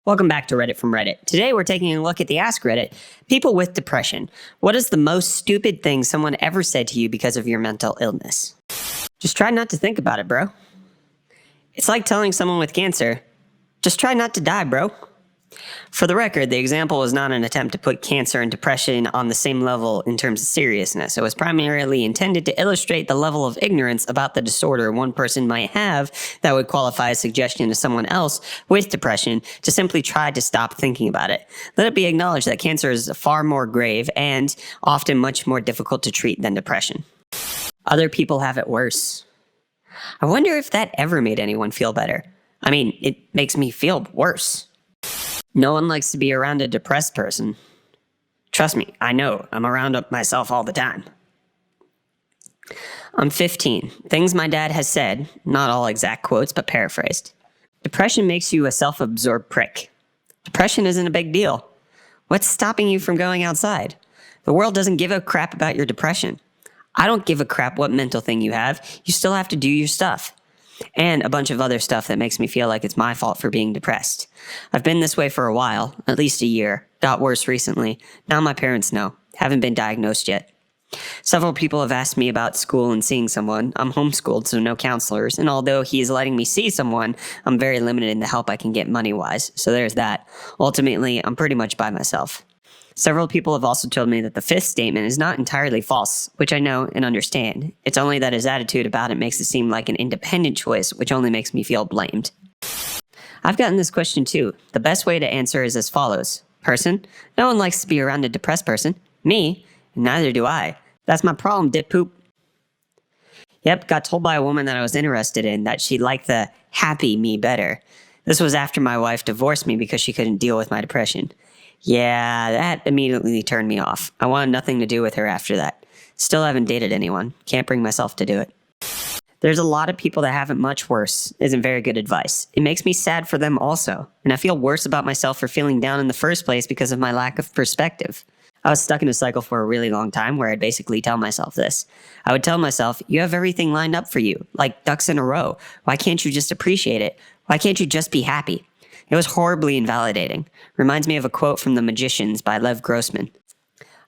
Welcome back to Reddit from Reddit. Today we're taking a look at the AskReddit, people with depression. What is the most stupid thing someone ever said to you because of your mental illness? Just try not to think about it, bro. It's like telling someone with cancer, just try not to die, bro. For the record, the example was not an attempt to put cancer and depression on the same level in terms of seriousness. It was primarily intended to illustrate the level of ignorance about the disorder one person might have that would qualify a suggestion to someone else with depression to simply try to stop thinking about it. Let it be acknowledged that cancer is far more grave and often much more difficult to treat than depression. Other people have it worse. I wonder if that ever made anyone feel better. I mean, it makes me feel worse. No one likes to be around a depressed person. Trust me, I know. I'm around myself all the time. I'm 15. Things my dad has said, not all exact quotes, but paraphrased. Depression makes you a self-absorbed prick. Depression isn't a big deal. What's stopping you from going outside? The world doesn't give a crap about your depression. I don't give a crap what mental thing you have. You still have to do your stuff. And a bunch of other stuff that makes me feel like it's my fault for being depressed. I've been this way for a while, at least a year. Got worse recently. Now my parents know. Haven't been diagnosed yet. Several people have asked me about school and seeing someone. I'm homeschooled, so no counselors. And although he is letting me see someone, I'm very limited in the help I can get money-wise. So there's that. Ultimately, I'm pretty much by myself. Several people have also told me that the fifth statement is not entirely false, which I know and understand. It's only that his attitude about it makes it seem like an independent choice, which only makes me feel blamed. I've gotten this question too. The best way to answer is as follows. Person, no one likes to be around a depressed person. Me, neither do I. That's my problem, dip poop. Yep, got told by a woman that I was interested in that she liked the happy me better. This was after my wife divorced me because she couldn't deal with my depression. Yeah, that immediately turned me off. I wanted nothing to do with her after that. Still haven't dated anyone. Can't bring myself to do it. There's a lot of people that have it much worse. Isn't very good advice. It makes me sad for them also. And I feel worse about myself for feeling down in the first place because of my lack of perspective. I was stuck in a cycle for a really long time where I'd basically tell myself this. I would tell myself, you have everything lined up for you, like ducks in a row. Why can't you just appreciate it? Why can't you just be happy? It was horribly invalidating. Reminds me of a quote from The Magicians by Lev Grossman.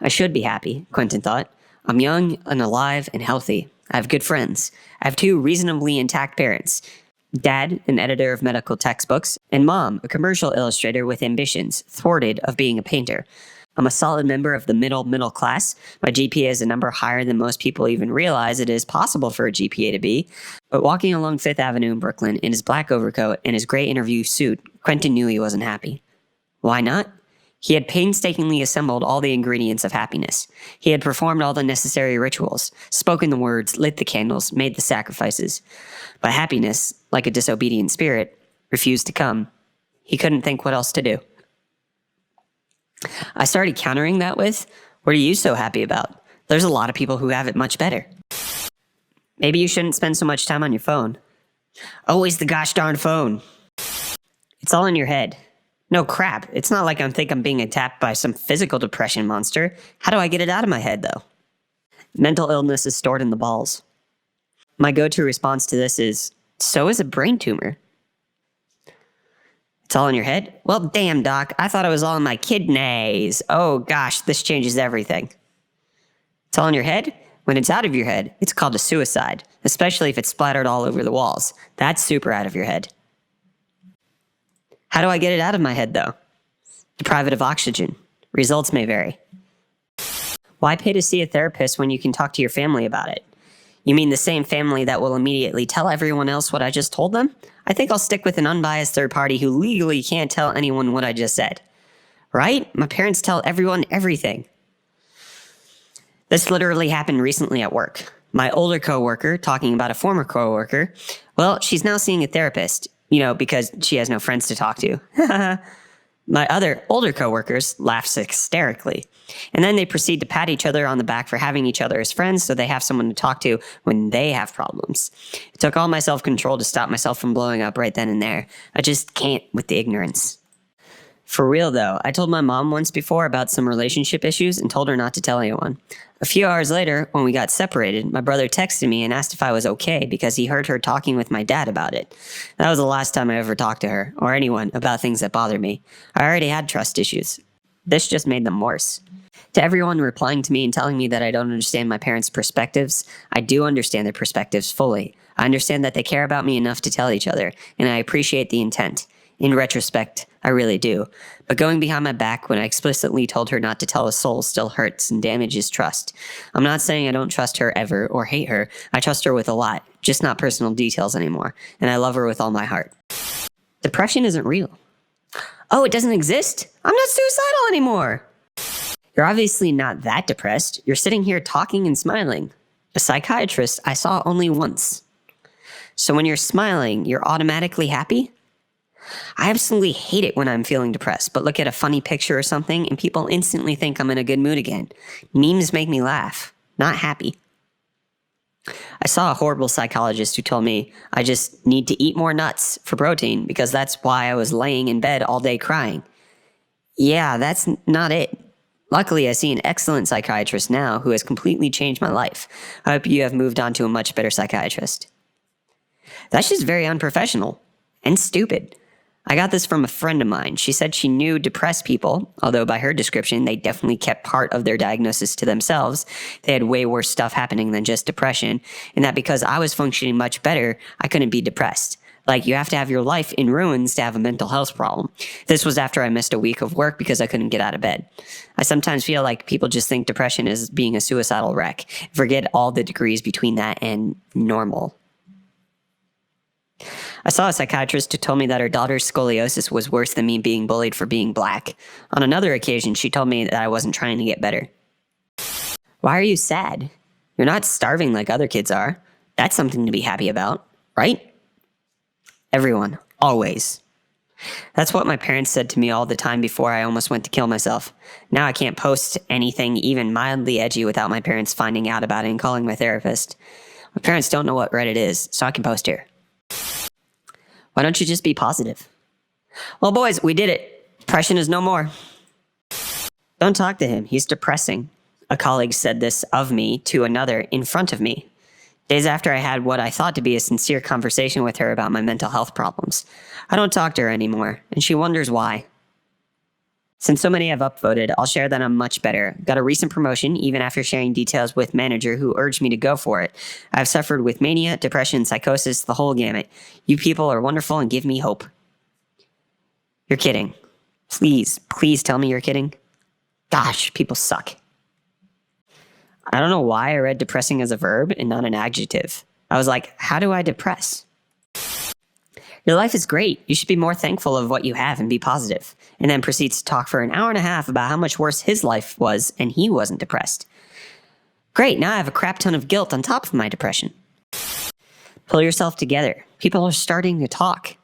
I should be happy, Quentin thought. I'm young and alive and healthy. I have good friends. I have two reasonably intact parents. Dad, an editor of medical textbooks, and Mom, a commercial illustrator with ambitions, thwarted of being a painter. I'm a solid member of the middle class. My GPA is a number higher than most people even realize it is possible for a GPA to be. But walking along Fifth Avenue in Brooklyn in his black overcoat and his gray interview suit, Quentin knew he wasn't happy. Why not? He had painstakingly assembled all the ingredients of happiness. He had performed all the necessary rituals, spoken the words, lit the candles, made the sacrifices. But happiness, like a disobedient spirit, refused to come. He couldn't think what else to do. I started countering that with, what are you so happy about? There's a lot of people who have it much better. Maybe you shouldn't spend so much time on your phone. Always the gosh darn phone. It's all in your head. No crap, it's not like I'm being attacked by some physical depression monster. How do I get it out of my head though? Mental illness is stored in the balls. My go-to response to this is, so is a brain tumor. It's all in your head? Well, damn, doc. I thought it was all in my kidneys. Oh, gosh, this changes everything. It's all in your head? When it's out of your head, it's called a suicide, especially if it's splattered all over the walls. That's super out of your head. How do I get it out of my head, though? Deprive it of oxygen. Results may vary. Why pay to see a therapist when you can talk to your family about it? You mean the same family that will immediately tell everyone else what I just told them? I think I'll stick with an unbiased third party who legally can't tell anyone what I just said. Right? My parents tell everyone everything. This literally happened recently at work. My older coworker talking about a former coworker. Well, she's now seeing a therapist, because she has no friends to talk to. My other older coworkers laughs hysterically. And then they proceed to pat each other on the back for having each other as friends so they have someone to talk to when they have problems. It took all my self-control to stop myself from blowing up right then and there. I just can't with the ignorance. For real though, I told my mom once before about some relationship issues and told her not to tell anyone. A few hours later, when we got separated, my brother texted me and asked if I was okay because he heard her talking with my dad about it. That was the last time I ever talked to her, or anyone, about things that bothered me. I already had trust issues. This just made them worse. To everyone replying to me and telling me that I don't understand my parents' perspectives, I do understand their perspectives fully. I understand that they care about me enough to tell each other, and I appreciate the intent. In retrospect, I really do. But going behind my back when I explicitly told her not to tell a soul still hurts and damages trust. I'm not saying I don't trust her ever or hate her. I trust her with a lot, just not personal details anymore. And I love her with all my heart. Depression isn't real. Oh, it doesn't exist? I'm not suicidal anymore. You're obviously not that depressed. You're sitting here talking and smiling. A psychiatrist I saw only once. So when you're smiling, you're automatically happy? I absolutely hate it when I'm feeling depressed, but look at a funny picture or something and people instantly think I'm in a good mood again. Memes make me laugh, not happy. I saw a horrible psychologist who told me I just need to eat more nuts for protein because that's why I was laying in bed all day crying. Yeah, that's not it. Luckily, I see an excellent psychiatrist now who has completely changed my life. I hope you have moved on to a much better psychiatrist. That's just very unprofessional and stupid. I got this from a friend of mine. She said she knew depressed people, although by her description, they definitely kept part of their diagnosis to themselves. They had way worse stuff happening than just depression, and that because I was functioning much better, I couldn't be depressed. Like, you have to have your life in ruins to have a mental health problem. This was after I missed a week of work because I couldn't get out of bed. I sometimes feel like people just think depression is being a suicidal wreck. Forget all the degrees between that and normal. I saw a psychiatrist who told me that her daughter's scoliosis was worse than me being bullied for being black. On another occasion, she told me that I wasn't trying to get better. Why are you sad? You're not starving like other kids are. That's something to be happy about, right? Everyone, always. That's what my parents said to me all the time before I almost went to kill myself. Now I can't post anything even mildly edgy without my parents finding out about it and calling my therapist. My parents don't know what Reddit is, so I can post here. Why don't you just be positive? Well, boys, we did it. Depression is no more. Don't talk to him. He's depressing. A colleague said this of me to another in front of me. Days after I had what I thought to be a sincere conversation with her about my mental health problems. I don't talk to her anymore, and she wonders why. Since so many have upvoted, I'll share that I'm much better. Got a recent promotion, even after sharing details with manager who urged me to go for it. I've suffered with mania, depression, psychosis, the whole gamut. You people are wonderful and give me hope. You're kidding. Please tell me you're kidding. Gosh, people suck. I don't know why I read depressing as a verb and not an adjective. I was like, how do I depress? Your life is great. You should be more thankful of what you have and be positive. And then proceeds to talk for an hour and a half about how much worse his life was and he wasn't depressed. Great, now I have a crap ton of guilt on top of my depression. Pull yourself together. People are starting to talk.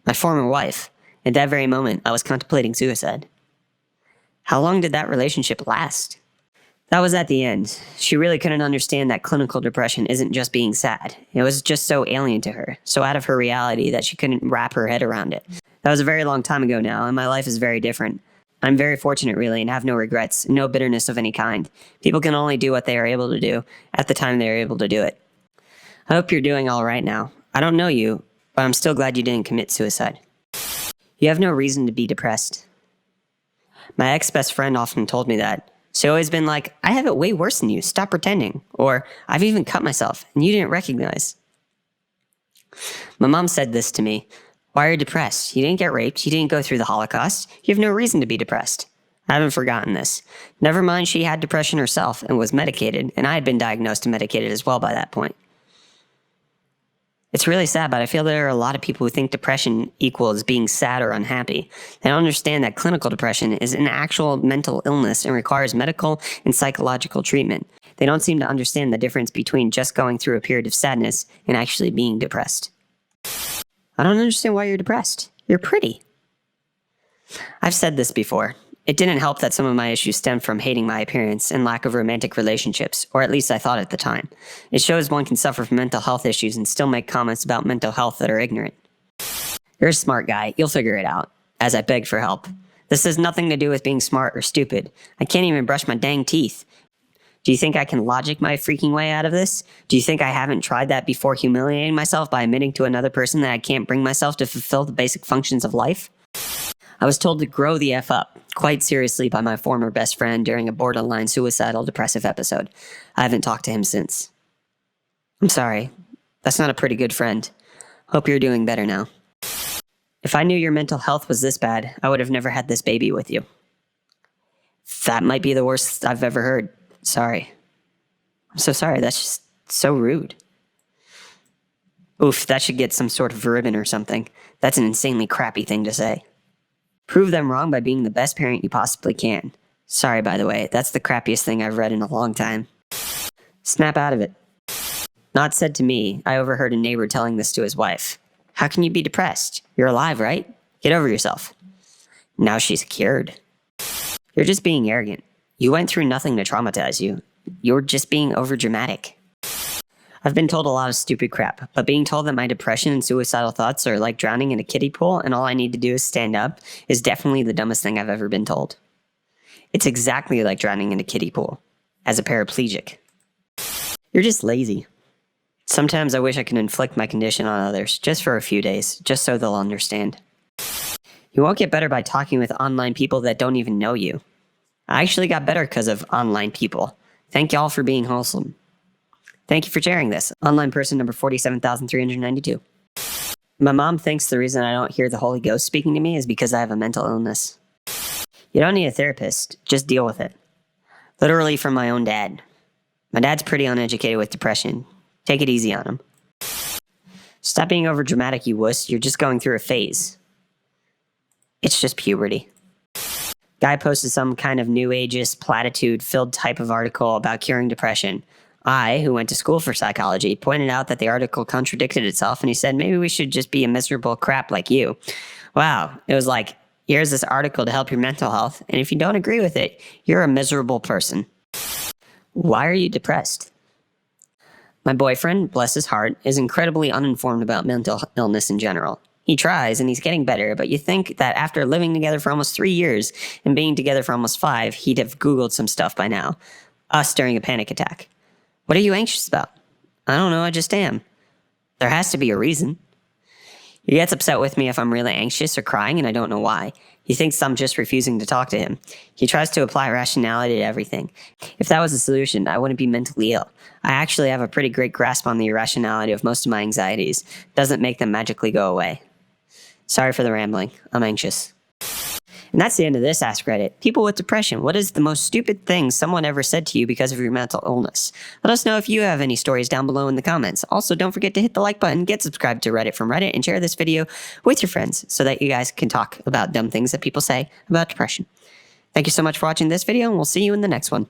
My former wife. At that very moment, I was contemplating suicide. How long did that relationship last? That was at the end. She really couldn't understand that clinical depression isn't just being sad. It was just so alien to her, so out of her reality that she couldn't wrap her head around it. That was a very long time ago now, and my life is very different. I'm very fortunate, really, and have no regrets, no bitterness of any kind. People can only do what they are able to do at the time they are able to do it. I hope you're doing all right now. I don't know you, but I'm still glad you didn't commit suicide. You have no reason to be depressed. My ex-best friend often told me that. She's always been like, I have it way worse than you, stop pretending. Or, I've even cut myself, and you didn't recognize. My mom said this to me. Why are you depressed? You didn't get raped, you didn't go through the Holocaust, you have no reason to be depressed. I haven't forgotten this. Never mind she had depression herself and was medicated, and I had been diagnosed and medicated as well by that point. It's really sad, but I feel there are a lot of people who think depression equals being sad or unhappy. They don't understand that clinical depression is an actual mental illness and requires medical and psychological treatment. They don't seem to understand the difference between just going through a period of sadness and actually being depressed. I don't understand why you're depressed. You're pretty. I've said this before. It didn't help that some of my issues stemmed from hating my appearance and lack of romantic relationships, or at least I thought at the time. It shows one can suffer from mental health issues and still make comments about mental health that are ignorant. You're a smart guy. You'll figure it out, as I beg for help. This has nothing to do with being smart or stupid. I can't even brush my dang teeth. Do you think I can logic my freaking way out of this? Do you think I haven't tried that before humiliating myself by admitting to another person that I can't bring myself to fulfill the basic functions of life? I was told to grow the F up, quite seriously, by my former best friend during a borderline suicidal depressive episode. I haven't talked to him since. I'm sorry. That's not a pretty good friend. Hope you're doing better now. If I knew your mental health was this bad, I would have never had this baby with you. That might be the worst I've ever heard. Sorry. I'm so sorry. That's just so rude. Oof, that should get some sort of ribbon or something. That's an insanely crappy thing to say. Prove them wrong by being the best parent you possibly can. Sorry, by the way. That's the crappiest thing I've read in a long time. Snap out of it. Not said to me. I overheard a neighbor telling this to his wife. How can you be depressed? You're alive, right? Get over yourself. Now she's cured. You're just being arrogant. You went through nothing to traumatize you. You're just being overdramatic. I've been told a lot of stupid crap, but being told that my depression and suicidal thoughts are like drowning in a kiddie pool and all I need to do is stand up is definitely the dumbest thing I've ever been told. It's exactly like drowning in a kiddie pool, as a paraplegic. You're just lazy. Sometimes I wish I could inflict my condition on others, just for a few days, just so they'll understand. You won't get better by talking with online people that don't even know you. I actually got better because of online people. Thank y'all for being wholesome. Thank you for sharing this. Online person number 47,392. My mom thinks the reason I don't hear the Holy Ghost speaking to me is because I have a mental illness. You don't need a therapist, just deal with it. Literally from my own dad. My dad's pretty uneducated with depression. Take it easy on him. Stop being overdramatic, you wuss. You're just going through a phase. It's just puberty. Guy posted some kind of new ageist, platitude-filled type of article about curing depression. I, who went to school for psychology, pointed out that the article contradicted itself, and he said, maybe we should just be a miserable crap like you. Wow. It was like, here's this article to help your mental health, and if you don't agree with it, you're a miserable person. Why are you depressed? My boyfriend, bless his heart, is incredibly uninformed about mental illness in general. He tries, and he's getting better, but you think that after living together for almost 3 years and being together for almost 5, he'd have Googled some stuff by now. Us during a panic attack. What are you anxious about? I don't know, I just am. There has to be a reason. He gets upset with me if I'm really anxious or crying, and I don't know why. He thinks I'm just refusing to talk to him. He tries to apply rationality to everything. If that was a solution, I wouldn't be mentally ill. I actually have a pretty great grasp on the irrationality of most of my anxieties. Doesn't make them magically go away. Sorry for the rambling. I'm anxious. And that's the end of this AskReddit. People with depression, what is the most stupid thing someone ever said to you because of your mental illness? Let us know if you have any stories down below in the comments. Also, don't forget to hit the like button, get subscribed to Reddit from Reddit, and share this video with your friends so that you guys can talk about dumb things that people say about depression. Thank you so much for watching this video, and we'll see you in the next one.